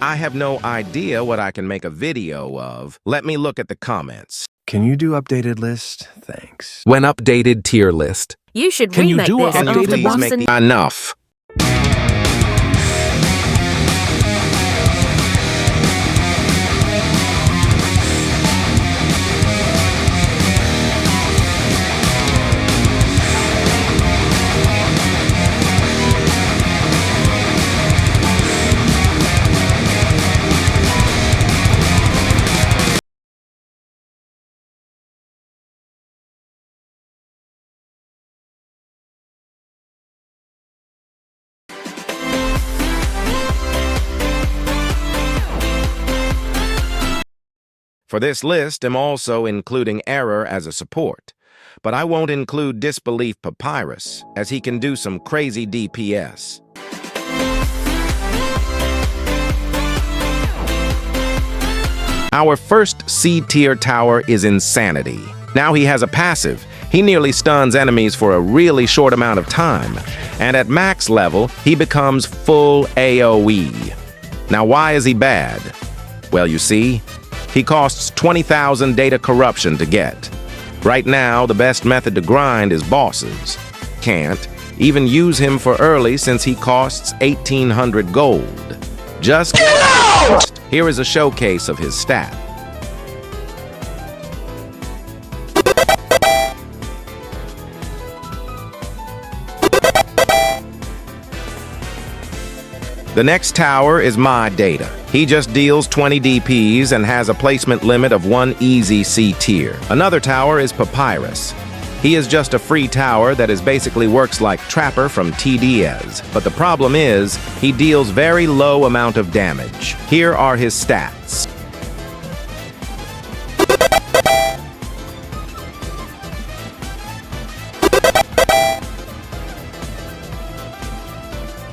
I have no idea what I can make a video of. Let me look at the comments. Can you do updated list? Thanks. When updated tier list. You should Can you remake do this a Can you after please Boston. make the... Enough. For this list, I'm also including Error as a support, but I won't include Disbelief Papyrus, as he can do some crazy DPS. Our first C-tier tower is Insanity. Now he has a passive. He nearly stuns enemies for a really short amount of time, and at max level, he becomes full AoE. Now why is he bad? Well, you see, he costs 20,000 data corruption to get. Right now, the best method to grind is bosses. Can't even use him for early since he costs 1,800 gold. Just get out! Here is a showcase of his stat. The next tower is My Data. He just deals 20 DPs and has a placement limit of 1 easy C tier. Another tower is Papyrus. He is just a free tower that basically works like Trapper from TDS. But the problem is, he deals very low amount of damage. Here are his stats.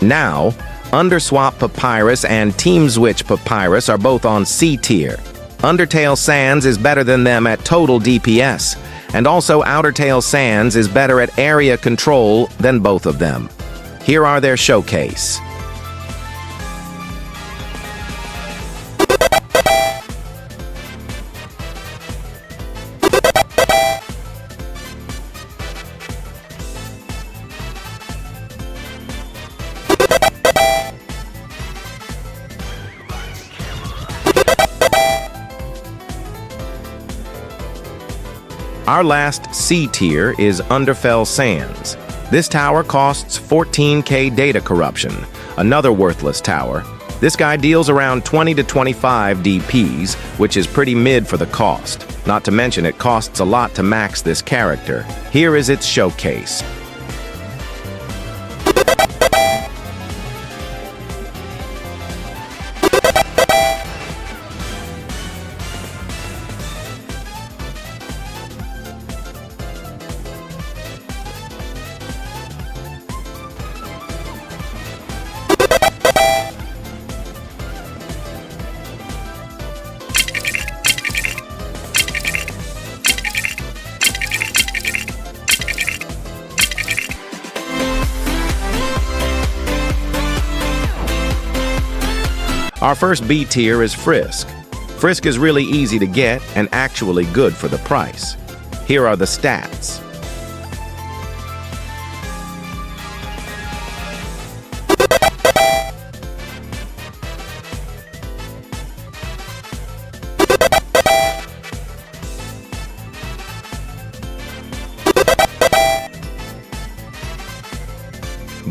Now, Underswap Papyrus and Team Switch Papyrus are both on C tier. Undertale Sands is better than them at total DPS, and also Outertale Sands is better at area control than both of them. Here are their showcase. Our last C tier is Undertale Sands. This tower costs 14k data corruption, another worthless tower. This guy deals around 20 to 25 DPs, which is pretty mid for the cost. Not to mention it costs a lot to max this character. Here is its showcase. Our first B tier is Frisk. Frisk is really easy to get and actually good for the price. Here are the stats.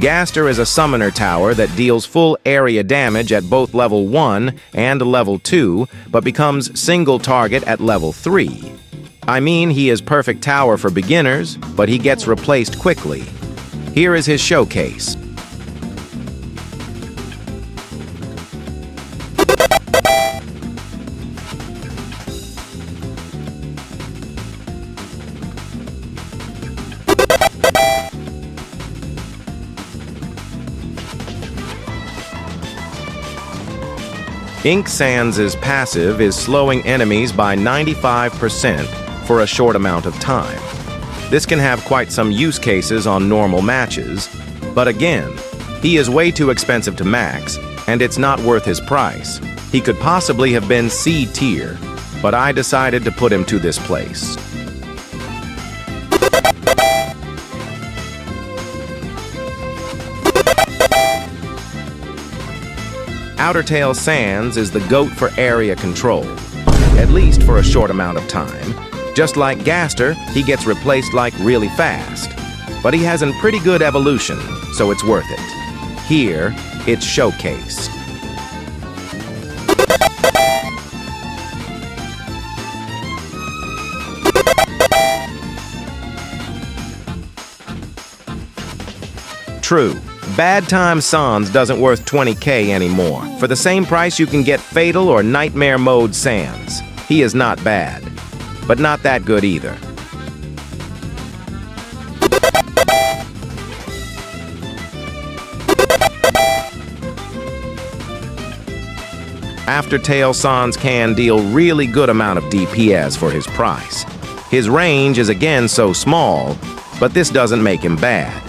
Gaster is a summoner tower that deals full area damage at both level 1 and level 2, but becomes single target at level 3. I mean, he is perfect tower for beginners, but he gets replaced quickly. Here is his showcase. Ink Sands' passive is slowing enemies by 95% for a short amount of time. This can have quite some use cases on normal matches, but again, he is way too expensive to max, and it's not worth his price. He could possibly have been C tier, but I decided to put him to this place. Undertale Sans is the GOAT for area control, at least for a short amount of time. Just like Gaster, he gets replaced like really fast. But he has a pretty good evolution, so it's worth it. Here, it's showcased. True, Bad Time Sans doesn't worth 20k anymore. For the same price you can get Fatal or Nightmare Mode Sans. He is not bad, but not that good either. Undertale Sans can deal really good amount of DPS for his price. His range is again so small, but this doesn't make him bad.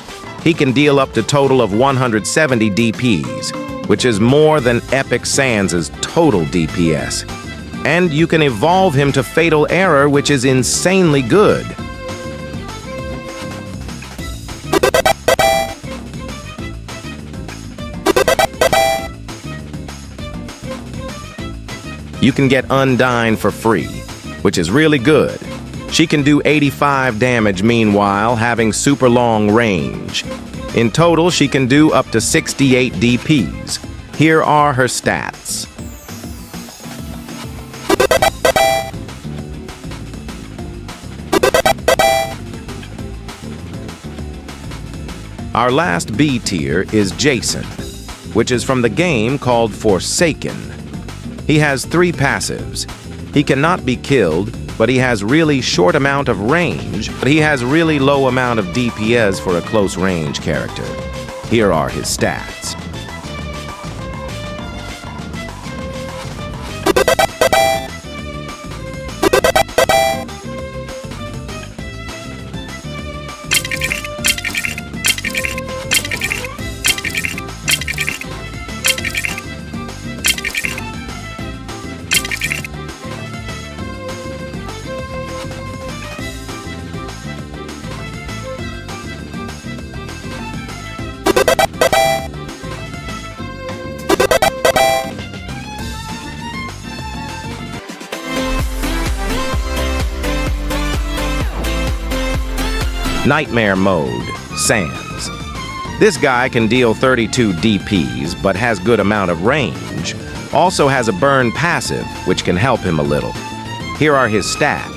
He can deal up to total of 170 DPs, which is more than Epic Sans' total DPS. And you can evolve him to Fatal Error, which is insanely good. You can get Undyne for free, which is really good. She can do 85 damage meanwhile, having super long range. In total, she can do up to 68 DPs. Here are her stats. Our last B tier is Jason, which is from the game called Forsaken. He has 3 passives. He cannot be killed, but he has really short amount of range, but he has really low amount of DPS for a close range character. Here are his stats. Nightmare Mode, Sans. This guy can deal 32 DPs, but has good amount of range. Also has a burn passive, which can help him a little. Here are his stats.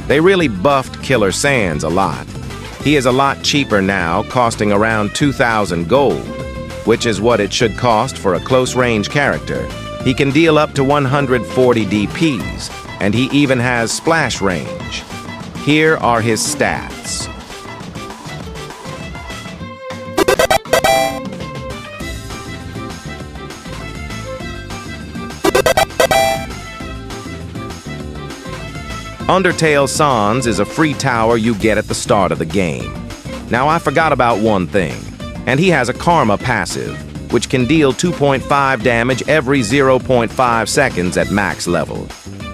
They really buffed Killer Sans a lot. He is a lot cheaper now, costing around 2,000 gold, which is what it should cost for a close-range character. He can deal up to 140 DPs, and he even has splash range. Here are his stats. Undertale Sans is a free tower you get at the start of the game. Now I forgot about one thing, and he has a Karma passive, which can deal 2.5 damage every 0.5 seconds at max level.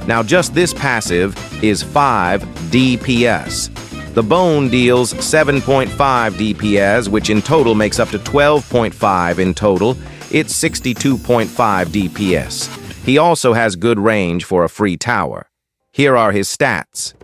Now just this passive is 5 DPS. The Bone deals 7.5 DPS, which in total makes up to 12.5 in total. It's 62.5 DPS. He also has good range for a free tower. Here are his stats.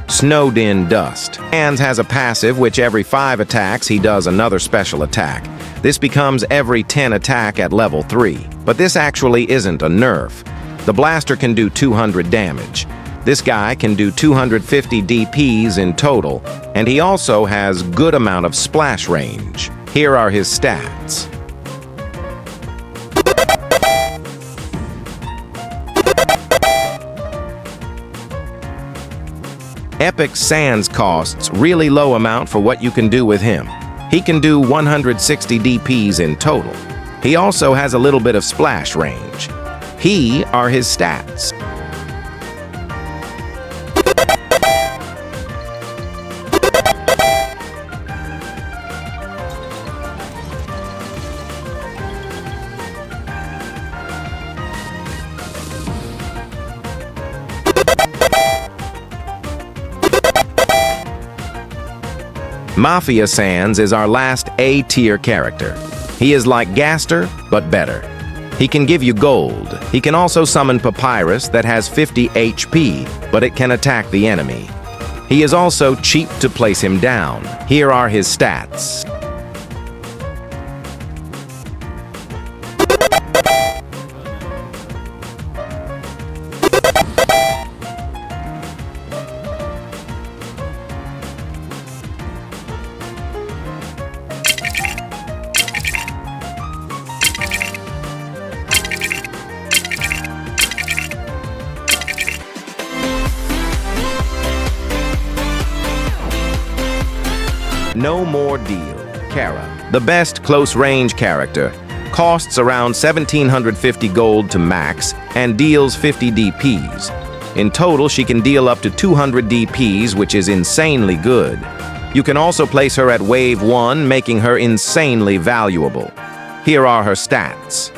Snowed in Dust. Sans has a passive which every 5 attacks he does another special attack. This becomes every 10 attack at level 3. But this actually isn't a nerf. The blaster can do 200 damage. This guy can do 250 DPs in total, and he also has good amount of splash range. Here are his stats. Epic Sans costs really low amount for what you can do with him. He can do 160 DPs in total. He also has a little bit of splash range. Here are his stats. Mafia Sans is our last A-tier character. He is like Gaster, but better. He can give you gold. He can also summon Papyrus that has 50 HP, but it can attack the enemy. He is also cheap to place him down. Here are his stats. No more deal. Kara, the best close-range character, costs around 1,750 gold to max and deals 50 DPs. In total, she can deal up to 200 DPs, which is insanely good. You can also place her at Wave 1, making her insanely valuable. Here are her stats.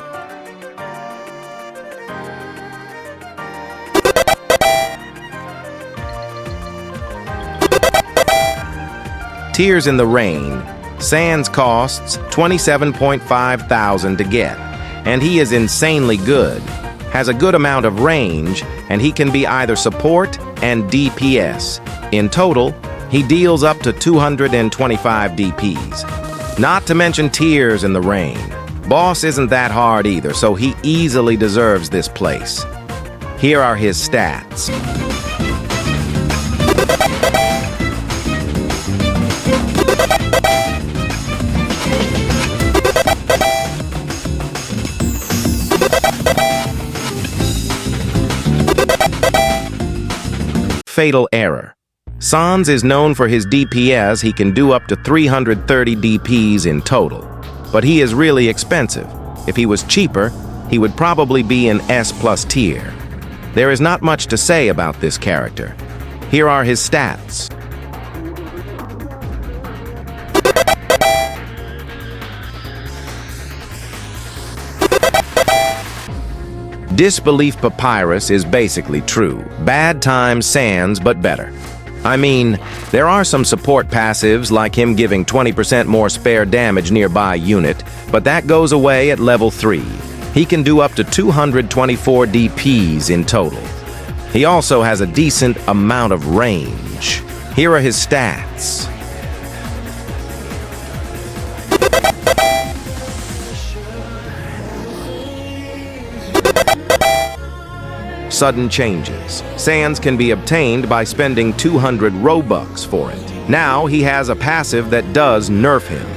Tears in the Rain. Sans costs 27,500 to get, and he is insanely good. Has a good amount of range, and he can be either support and DPS. In total, he deals up to 225 DPs. Not to mention Tears in the Rain. Boss isn't that hard either, so he easily deserves this place. Here are his stats. Fatal Error. Sans is known for his DPS. He can do up to 330 DPs in total. But he is really expensive. If he was cheaper, he would probably be an S+ tier. There is not much to say about this character. Here are his stats. Disbelief Papyrus is basically true. Bad time Sans, but better. I mean, there are some support passives like him giving 20% more spare damage nearby unit, but that goes away at level 3. He can do up to 224 DPs in total. He also has a decent amount of range. Here are his stats. Sudden changes. Sans can be obtained by spending 200 Robux for it. Now he has a passive that does nerf him.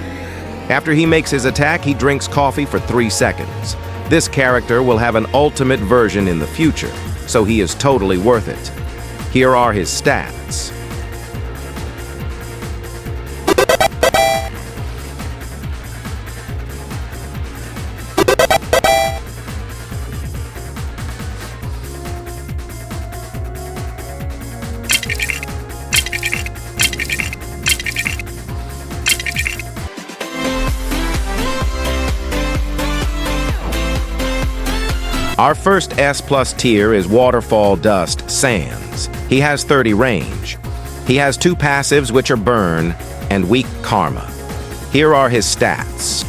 After he makes his attack, he drinks coffee for 3 seconds. This character will have an ultimate version in the future, so he is totally worth it. Here are his stats. Our first S+ tier is Waterfall Dust Sans. He has 30 range. He has 2 passives which are Burn and Weak Karma. Here are his stats.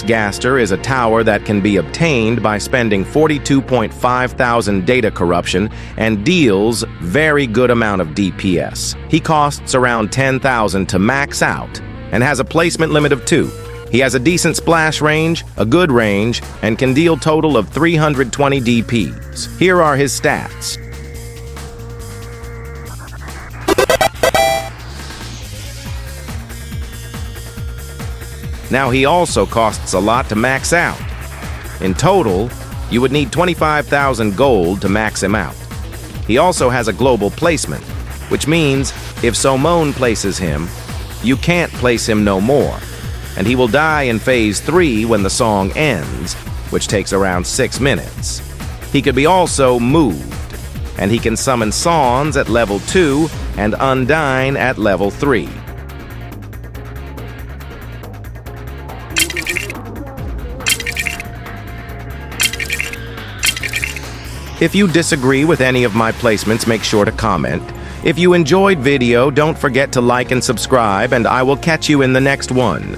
Gaster is a tower that can be obtained by spending 42,500 data corruption and deals very good amount of DPS. He costs around 10,000 to max out and has a placement limit of 2. He has a decent splash range, a good range, and can deal total of 320 DPs. Here are his stats. Now he also costs a lot to max out. In total, you would need 25,000 gold to max him out. He also has a global placement, which means if Somon places him, you can't place him no more, and he will die in Phase 3 when the song ends, which takes around 6 minutes. He could be also moved, and he can summon Sons at level 2 and Undyne at level 3. If you disagree with any of my placements, make sure to comment. If you enjoyed video, don't forget to like and subscribe, and I will catch you in the next one.